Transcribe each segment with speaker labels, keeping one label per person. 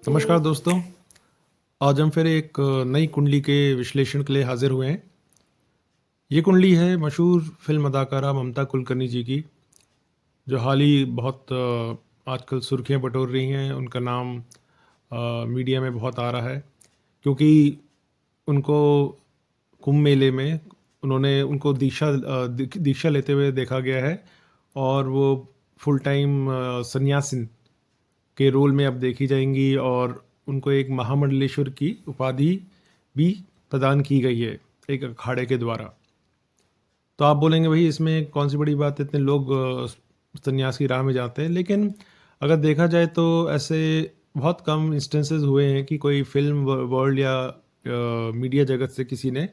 Speaker 1: नमस्कार दोस्तों। आज हम फिर एक नई कुंडली के विश्लेषण के लिए हाजिर हुए हैं। ये कुंडली है मशहूर फिल्म अदाकारा ममता कुलकर्णी जी की, जो हाल ही बहुत आजकल सुर्खियां बटोर रही हैं। उनका नाम मीडिया में बहुत आ रहा है क्योंकि उनको कुंभ मेले में उन्होंने उनको दीक्षा लेते हुए देखा गया है, और वो फुल टाइम सन्यासिन के रोल में अब देखी जाएंगी, और उनको एक महामंडलेश्वर की उपाधि भी प्रदान की गई है एक अखाड़े के द्वारा। तो आप बोलेंगे भाई इसमें कौन सी बड़ी बात है, इतने लोग संन्यास की राह में जाते हैं। लेकिन अगर देखा जाए तो ऐसे बहुत कम इंस्टेंसेस हुए हैं कि कोई फिल्म वर्ल्ड या मीडिया जगत से किसी ने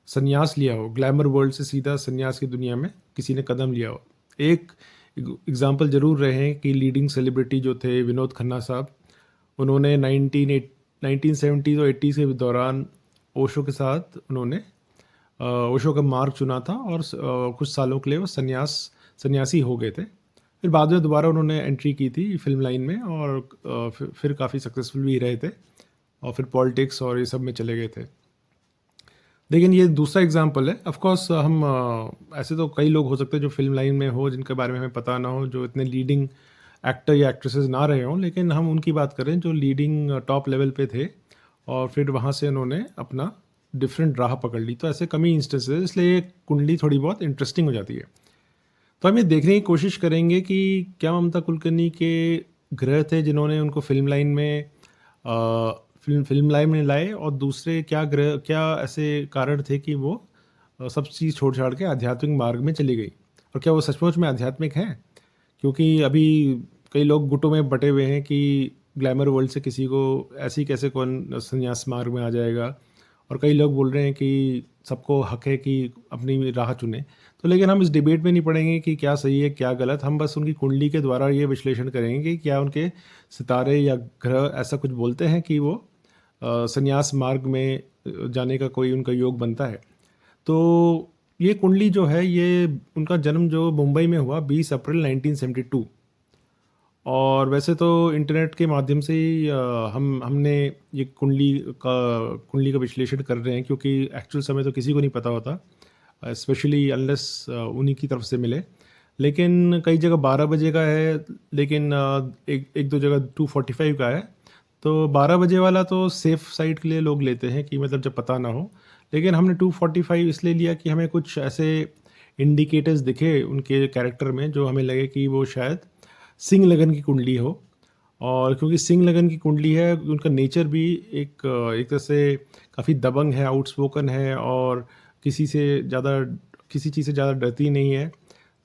Speaker 1: संन्यास लिया हो, ग्लैमर वर्ल्ड से सीधा संन्यास की दुनिया में किसी ने कदम लिया हो। एक एग्जाम्पल जरूर रहे हैं कि लीडिंग सेलिब्रिटी जो थे विनोद खन्ना साहब, उन्होंने 1970 और 80 के दौरान ओशो के साथ उन्होंने ओशो का मार्ग चुना था, और कुछ सालों के लिए वो सन्यासी हो गए थे। फिर बाद में दोबारा उन्होंने एंट्री की थी फिल्म लाइन में, और फिर काफ़ी सक्सेसफुल भी रहे थे, और फिर पॉलिटिक्स और ये सब में चले गए थे। लेकिन ये दूसरा एग्जाम्पल है। ऑफ कोर्स हम ऐसे तो कई लोग हो सकते हैं जो फिल्म लाइन में हो, जिनके बारे में हमें पता ना हो, जो इतने लीडिंग एक्टर या एक्ट्रेसेस ना रहे हों, लेकिन हम उनकी बात करें जो लीडिंग टॉप लेवल पे थे, और फिर वहाँ से उन्होंने अपना डिफरेंट राह पकड़ ली। तो ऐसे कम ही इंस्टेंसेस, इसलिए ये कुंडली थोड़ी बहुत इंटरेस्टिंग हो जाती है। तो हम ये देखने की कोशिश करेंगे कि क्या ममता कुलकर्णी के ग्रह थे जिन्होंने उनको फिल्म लाइन में लाए, और दूसरे क्या ऐसे कारण थे कि वो सब चीज़ छोड़ छाड़ के आध्यात्मिक मार्ग में चली गई, और क्या वो सचमुच में आध्यात्मिक हैं। क्योंकि अभी कई लोग गुटों में बटे हुए हैं कि ग्लैमर वर्ल्ड से किसी को ऐसे ही कैसे कौन संन्यास मार्ग में आ जाएगा, और कई लोग बोल रहे हैं कि सबको हक है कि अपनी राह चुने। तो लेकिन हम इस डिबेट में नहीं पड़ेंगे कि क्या सही है क्या गलत। हम बस उनकी कुंडली के द्वारा ये विश्लेषण करेंगे कि क्या उनके सितारे या ग्रह ऐसा कुछ बोलते हैं कि वो संन्यास मार्ग में जाने का कोई उनका योग बनता है। तो ये कुंडली जो है, ये उनका जन्म जो मुंबई में हुआ 20 अप्रैल 1972। और वैसे तो इंटरनेट के माध्यम से ही हमने ये कुंडली का विश्लेषण कर रहे हैं, क्योंकि एक्चुअल समय तो किसी को नहीं पता होता, स्पेशली अनलेस उन्हीं की तरफ से मिले। लेकिन कई जगह 12 बजे का है, लेकिन एक एक दो जगह 2:45 का है। तो 12 बजे वाला तो सेफ साइड के लिए लोग लेते हैं कि मतलब जब पता ना हो। लेकिन हमने 2:45 इसलिए लिया कि हमें कुछ ऐसे इंडिकेटर्स दिखे उनके कैरेक्टर में जो हमें लगे कि वो शायद सिंह लगन की कुंडली हो। और क्योंकि सिंह लगन की कुंडली है, उनका नेचर भी एक तरह से काफ़ी दबंग है, आउटस्पोकन है, और किसी से ज़्यादा किसी चीज़ से ज़्यादा डरती नहीं है।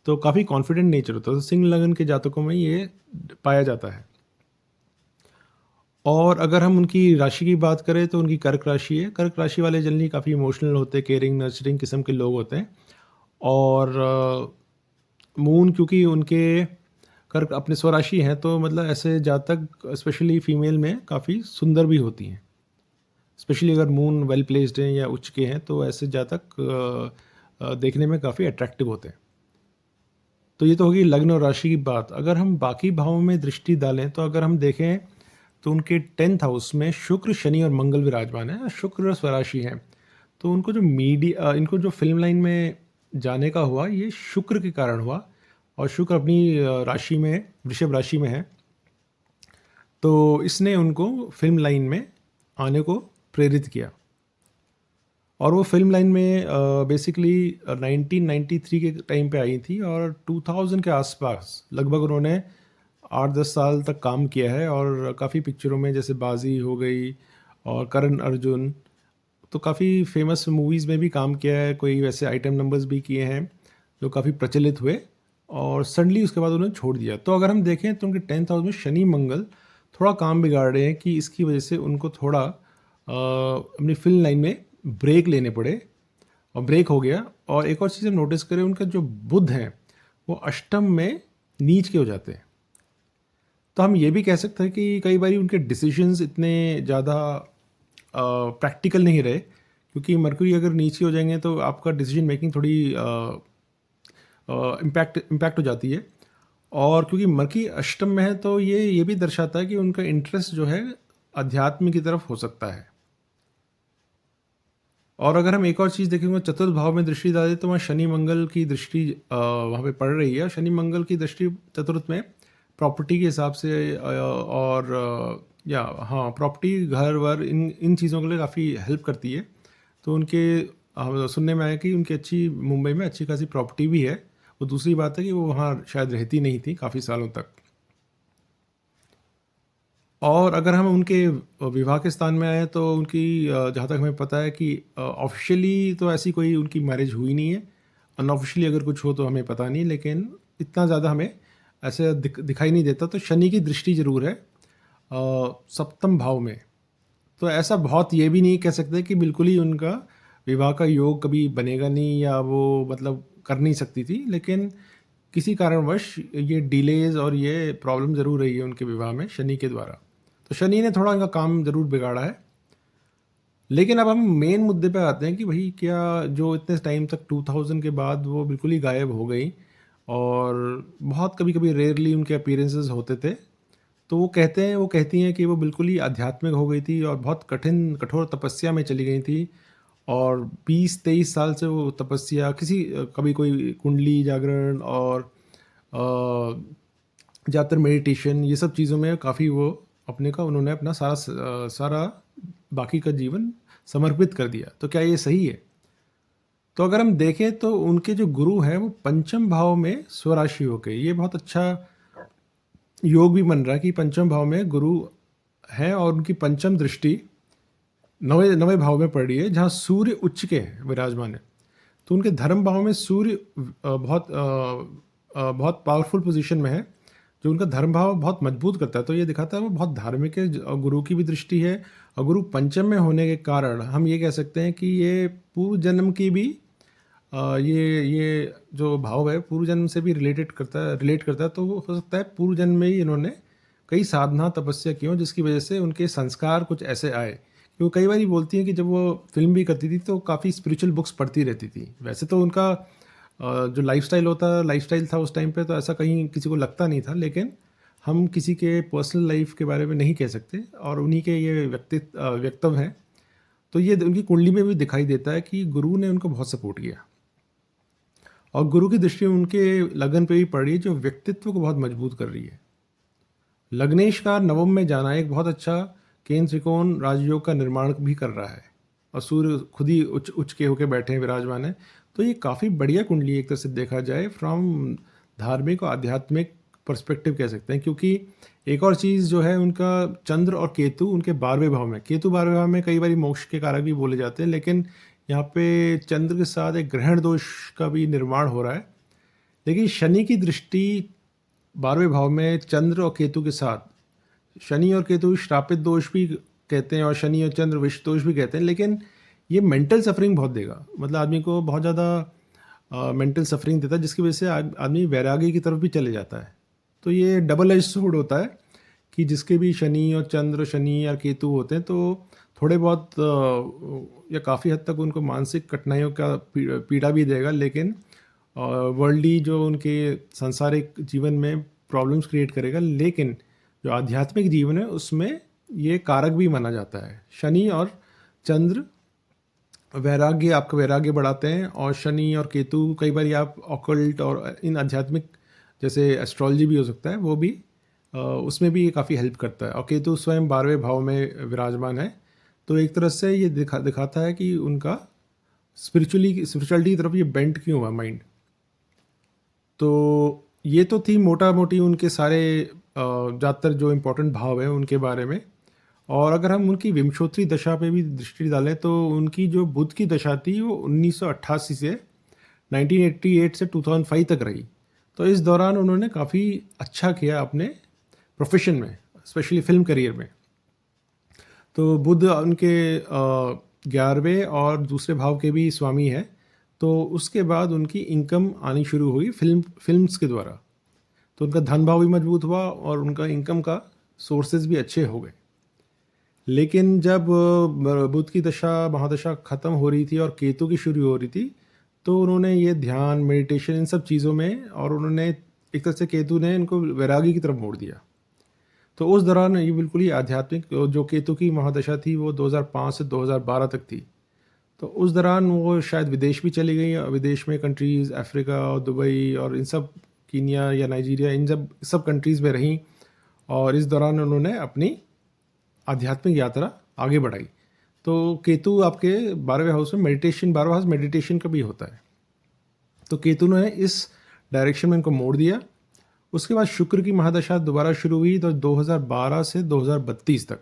Speaker 1: तो काफ़ी कॉन्फिडेंट नेचर होता है, तो सिंह लगन के जातकों में ये पाया जाता है। और अगर हम उनकी राशि की बात करें तो उनकी कर्क राशि है। कर्क राशि वाले जनरली काफ़ी इमोशनल होते हैं, केयरिंग नर्चरिंग किस्म के लोग होते हैं। और मून क्योंकि उनके कर्क अपने स्वराशि हैं, तो मतलब ऐसे जातक स्पेशली फीमेल में काफ़ी सुंदर भी होती हैं। स्पेशली अगर मून वेल प्लेस्ड हैं या उच्च के हैं, तो ऐसे जातक देखने में काफ़ी अट्रैक्टिव होते हैं। तो ये तो होगी लग्न और राशि की बात। अगर हम बाकी भावों में दृष्टि डालें, तो अगर हम देखें तो उनके 10th हाउस में शुक्र, शनि और मंगल विराजमान है। शुक्र स्वराशि हैं, तो उनको इनको जो फिल्म लाइन में जाने का हुआ, ये शुक्र के कारण हुआ। और शुक्र अपनी राशि में, वृषभ राशि में है, तो इसने उनको फिल्म लाइन में आने को प्रेरित किया। और वो फिल्म लाइन में बेसिकली 1993 के टाइम पे आई थी, और 2000 के आसपास लगभग उन्होंने 8-10 साल तक काम किया है। और काफ़ी पिक्चरों में, जैसे बाजी हो गई और करण अर्जुन, तो काफ़ी फेमस मूवीज़ में भी काम किया है। कोई वैसे आइटम नंबर्स भी किए हैं जो काफ़ी प्रचलित हुए, और सडनली उसके बाद उन्होंने छोड़ दिया। तो अगर हम देखें तो उनके 10th हाउस में शनि मंगल थोड़ा काम बिगाड़ रहे हैं, कि इसकी वजह से उनको थोड़ा अपनी फिल्म लाइन में ब्रेक लेने पड़े, और ब्रेक हो गया। और एक और चीज़ हम नोटिस करें, उनका जो बुध हैं वो अष्टम में नीच के हो जाते हैं। तो हम ये भी कह सकते हैं कि कई बार उनके डिसीजंस इतने ज़्यादा प्रैक्टिकल नहीं रहे, क्योंकि मरकरी अगर नीचे हो जाएंगे तो आपका डिसीजन मेकिंग थोड़ी इम्पैक्ट हो जाती है। और क्योंकि मर्की अष्टम में है तो ये भी दर्शाता है कि उनका इंटरेस्ट जो है अध्यात्म की तरफ हो सकता है। और अगर हम एक और चीज़ देखेंगे, चतुर्थ भाव में दृष्टि डालें तो वहाँ शनि मंगल की दृष्टि वहाँ पे पड़ रही है। शनि मंगल की दृष्टि चतुर्थ में प्रॉपर्टी के हिसाब से और या हाँ, प्रॉपर्टी, घर वर, इन इन चीज़ों के लिए काफ़ी हेल्प करती है। तो उनके सुनने में आया कि उनकी अच्छी, मुंबई में अच्छी खासी प्रॉपर्टी भी है। वो दूसरी बात है कि वो वहाँ शायद रहती नहीं थी काफ़ी सालों तक। और अगर हम उनके विवाह के स्थान में आए तो उनकी जहाँ तक हमें पता है कि ऑफ़िशियली तो ऐसी कोई उनकी मैरिज हुई नहीं है। अनऑफ़िशियली अगर कुछ हो तो हमें पता नहीं, लेकिन इतना ज़्यादा हमें ऐसे दिखाई नहीं देता। तो शनि की दृष्टि ज़रूर है सप्तम भाव में। तो ऐसा बहुत ये भी नहीं कह सकते कि बिल्कुल ही उनका विवाह का योग कभी बनेगा नहीं या वो मतलब कर नहीं सकती थी, लेकिन किसी कारणवश ये डिलेज़ और ये प्रॉब्लम ज़रूर रही है उनके विवाह में शनि के द्वारा। तो शनि ने थोड़ा इनका काम ज़रूर बिगाड़ा है। लेकिन अब हम मेन मुद्दे पे आते हैं कि भई क्या जो इतने टाइम तक 2000 के बाद वो बिल्कुल ही गायब हो गई और बहुत कभी-कभी रेयरली उनके अपीयरेंसेस होते थे। तो वो कहती हैं कि वो बिल्कुल ही आध्यात्मिक हो गई थी और बहुत कठोर तपस्या में चली गई थी और 20-23 साल से वो तपस्या कभी कोई कुंडली जागरण और ज़्यादातर मेडिटेशन, ये सब चीज़ों में काफ़ी वो उन्होंने अपना सारा बाकी का जीवन समर्पित कर दिया। तो क्या ये सही है? तो अगर हम देखें तो उनके जो गुरु हैं वो पंचम भाव में स्वराशि हो गए। ये बहुत अच्छा योग भी बन रहा है कि पंचम भाव में गुरु हैं और उनकी पंचम दृष्टि नवें नवें भाव में पड़ रही है जहाँ सूर्य उच्च के विराजमान है। तो उनके धर्म भाव में सूर्य बहुत पावरफुल पोजीशन में है, जो उनका धर्म भाव बहुत मजबूत करता है। तो ये दिखाता है वो बहुत धार्मिक है और गुरु की भी दृष्टि है। और गुरु पंचम में होने के कारण हम ये कह सकते हैं कि ये पूर्व जन्म की भी ये जो भाव है पूर्व जन्म से भी रिलेट करता है। तो वो हो सकता है पूर्व जन्म में ही इन्होंने कई साधना तपस्या की हो जिसकी वजह से उनके संस्कार कुछ ऐसे आए। कि वो कई बार बोलती हैं कि जब वो फिल्म भी करती थी तो काफ़ी स्पिरिचुअल बुक्स पढ़ती रहती थी। वैसे तो उनका जो लाइफस्टाइल था उस टाइम पे तो ऐसा कहीं किसी को लगता नहीं था, लेकिन हम किसी के पर्सनल लाइफ के बारे में नहीं कह सकते और उन्हीं के ये व्यक्तव्य हैं। तो ये उनकी कुंडली में भी दिखाई देता है कि गुरु ने उनको बहुत सपोर्ट किया और गुरु की दृष्टि उनके लगन पे भी पड़ रही है जो व्यक्तित्व को बहुत मजबूत कर रही है। लग्नेश का नवम में जाना एक बहुत अच्छा केंद्र त्रिकोण राजयोग का निर्माण भी कर रहा है और सूर्य खुद ही उच्च उच्च के होकर बैठे हैं, विराजमान है। तो ये काफ़ी बढ़िया कुंडली एक तरह से देखा जाए फ्रॉम धार्मिक और आध्यात्मिक पर्सपेक्टिव कह सकते हैं, क्योंकि एक और चीज़ जो है उनका चंद्र और केतु उनके 12वें भाव में, केतु 12वें भाव में कई बार मोक्ष के कारक भी बोले जाते हैं, लेकिन यहाँ पे चंद्र के साथ एक ग्रहण दोष का भी निर्माण हो रहा है। लेकिन शनि की दृष्टि 12वें भाव में चंद्र और केतु के साथ, शनि और केतु श्रापित दोष भी कहते हैं और शनि और चंद्र विष दोष भी कहते हैं, लेकिन ये मेंटल सफरिंग बहुत देगा। मतलब आदमी को बहुत ज़्यादा मेंटल सफरिंग देता है जिसकी वजह से आदमी वैराग्य की तरफ भी चले जाता है। तो ये डबल एज स्वॉर्ड होता है कि जिसके भी शनि और चंद्र, शनि या केतु होते हैं तो थोड़े बहुत या काफ़ी हद तक उनको मानसिक कठिनाइयों का पीड़ा भी देगा, लेकिन वर्ल्डली जो उनके सांसारिक जीवन में प्रॉब्लम्स क्रिएट करेगा। लेकिन जो आध्यात्मिक जीवन है उसमें ये कारक भी माना जाता है। शनि और चंद्र आपका वैराग्य बढ़ाते हैं और शनि और केतु कई बार आप ऑकल्ट और इन आध्यात्मिक जैसे एस्ट्रोलॉजी भी हो सकता है वो भी उसमें भी काफ़ी हेल्प करता है। और केतु स्वयं 12वें भाव में विराजमान है, तो एक तरह से ये दिखाता है कि उनका स्पिरिचुअलिटी की तरफ ये बेंट क्यों हुआ माइंड। तो ये तो थी मोटा मोटी उनके सारे ज़्यादातर जो इम्पोर्टेंट भाव हैं उनके बारे में। और अगर हम उनकी विंशोत्तरी दशा पे भी दृष्टि डालें तो उनकी जो बुध की दशा थी वो 1988 से 1988 से 2005 तक रही। तो इस दौरान उन्होंने काफ़ी अच्छा किया अपने प्रोफेशन में, स्पेशली फिल्म करियर में। तो बुध उनके 11वें और दूसरे भाव के भी स्वामी है, तो उसके बाद उनकी इनकम आनी शुरू हुई फिल्म्स के द्वारा। तो उनका धन भाव भी मजबूत हुआ और उनका इनकम का सोर्सेज भी अच्छे हो गए। लेकिन जब बुध की महादशा ख़त्म हो रही थी और केतु की शुरू हो रही थी, तो उन्होंने ये ध्यान, मेडिटेशन, इन सब चीज़ों में और उन्होंने एक तरह से केतु ने इनको वैरागी की तरफ मोड़ दिया। तो उस दौरान ये बिल्कुल ही आध्यात्मिक जो केतु की महादशा थी वो 2005 से 2012 तक थी। तो उस दौरान वो शायद विदेश भी चली गई, विदेश में कंट्रीज़ अफ्रीका और दुबई और इन सब, कीनिया या नाइजीरिया, इन सब कंट्रीज़ में रहीं और इस दौरान उन्होंने अपनी आध्यात्मिक यात्रा आगे बढ़ाई। तो केतु आपके 12वें हाउस में मेडिटेशन, 12वां हाउस मेडिटेशन का भी होता है। तो केतु ने इस डायरेक्शन में इनको मोड़ दिया। उसके बाद शुक्र की महादशा दोबारा शुरू हुई तो 2012 से 2032 तक।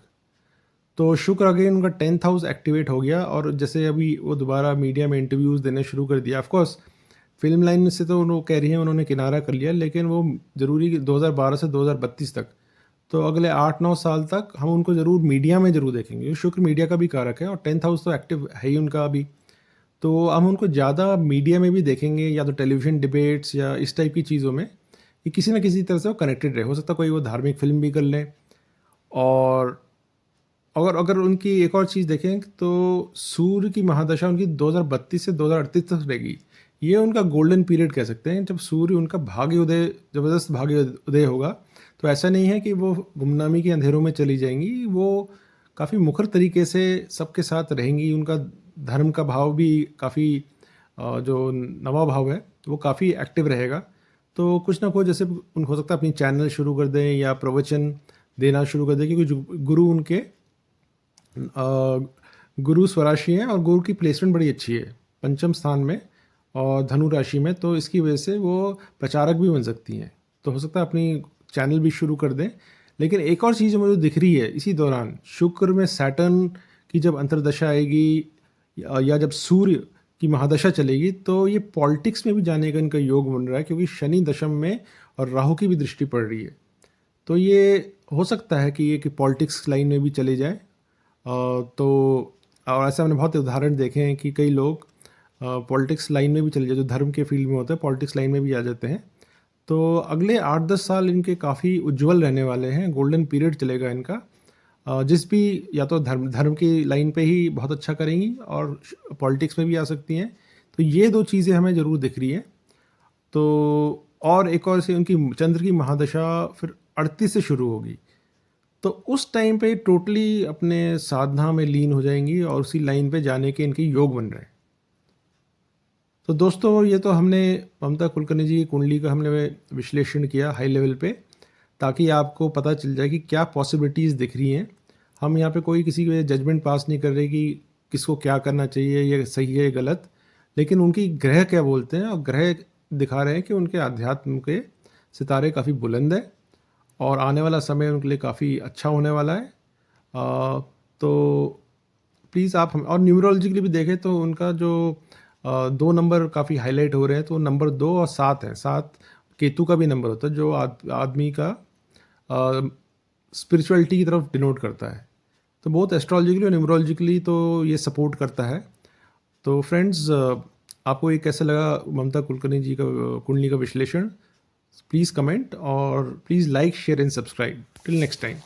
Speaker 1: तो शुक्र अगेन उनका 10th हाउस एक्टिवेट हो गया और जैसे अभी वो दोबारा मीडिया में इंटरव्यूज़ देने शुरू कर दिया। ऑफ कोर्स फिल्म लाइन में से तो वो कह रही हैं उन्होंने किनारा कर लिया, लेकिन वो ज़रूरी 2012 से 2032 तक, तो अगले 8-9 साल तक हम उनको ज़रूर मीडिया में ज़रूर देखेंगे। शुक्र मीडिया का भी कारक है और 10th हाउस तो एक्टिव है ही उनका अभी, तो हम उनको ज़्यादा मीडिया में भी देखेंगे, या तो टेलीविज़न डिबेट्स या इस टाइप की चीज़ों में, कि किसी न किसी तरह से वो कनेक्टेड रहे। हो सकता है कोई वो धार्मिक फिल्म भी कर लें। और अगर अगर उनकी एक और चीज़ देखें तो सूर्य की महादशा उनकी 2032 से 2038 तक रहेगी। ये उनका गोल्डन पीरियड कह सकते हैं, जब सूर्य उनका भाग्य उदय, ज़बरदस्त भाग्य उदय होगा। तो ऐसा नहीं है कि वो गुमनामी के अंधेरों में चली जाएंगी, वो काफ़ी मुखर तरीके से सबके साथ रहेंगी। उनका धर्म का भाव भी काफ़ी, जो नवा भाव है वो काफ़ी एक्टिव रहेगा। तो कुछ ना कुछ जैसे हो सकता है अपनी चैनल शुरू कर दें या प्रवचन देना शुरू कर दें, क्योंकि गुरु उनके गुरु स्वराशि हैं और गुरु की प्लेसमेंट बड़ी अच्छी है पंचम स्थान में और धनु राशि में, तो इसकी वजह से वो प्रचारक भी बन सकती हैं। तो हो सकता है अपनी चैनल भी शुरू कर दें। लेकिन एक और चीज़ मुझे दिख रही है इसी दौरान, शुक्र में सैटर्न की जब अंतर्दशा आएगी या जब सूर्य की महादशा चलेगी, तो ये पॉलिटिक्स में भी जाने का इनका योग बन रहा है, क्योंकि शनि दशम में और राहु की भी दृष्टि पड़ रही है। तो ये हो सकता है कि ये कि पॉलिटिक्स लाइन में भी चले जाए। तो और ऐसे हमने बहुत उदाहरण देखे हैं कि कई लोग पॉलिटिक्स लाइन में भी चले जाते, जो धर्म के फील्ड में होते हैं पॉलिटिक्स लाइन में भी आ जाते हैं। तो अगले 8-10 साल इनके काफ़ी उज्जवल रहने वाले हैं, गोल्डन पीरियड चलेगा इनका। जिस भी या तो धर्म की लाइन पे ही बहुत अच्छा करेंगी और पॉलिटिक्स में भी आ सकती हैं। तो ये 2 चीज़ें हमें ज़रूर दिख रही हैं। तो और एक और से उनकी चंद्र की महादशा फिर 38 से शुरू होगी। तो उस टाइम पे टोटली अपने साधना में लीन हो जाएंगी और उसी लाइन पे जाने के इनके योग बन रहे हैं। तो दोस्तों, ये तो हमने ममता कुलकर्णी जी की कुंडली का हमने विश्लेषण किया हाई लेवल पे, ताकि आपको पता चल जाए कि क्या पॉसिबिलिटीज़ दिख रही हैं। हम यहाँ पे कोई किसी के जजमेंट पास नहीं कर रहे कि किसको क्या करना चाहिए, ये सही है गलत, लेकिन उनकी ग्रह क्या बोलते हैं, और ग्रह दिखा रहे हैं कि उनके अध्यात्म के सितारे काफ़ी बुलंद है और आने वाला समय उनके लिए काफ़ी अच्छा होने वाला है। तो प्लीज़ आप हम और न्यूमरोलॉजिकली भी देखें तो उनका जो 2 नंबर काफ़ी हाईलाइट हो रहे हैं, तो नंबर 2 और 7 है। 7 केतु का भी नंबर होता है, जो आदमी का स्पिरिचुअलिटी की तरफ डिनोट करता है। तो बहुत एस्ट्रोलॉजिकली और न्यूमरोलॉजिकली तो ये सपोर्ट करता है। तो फ्रेंड्स, आपको ये कैसा लगा ममता कुलकर्णी जी का कुंडली का विश्लेषण? प्लीज़ कमेंट और please like, share and subscribe. Till next time.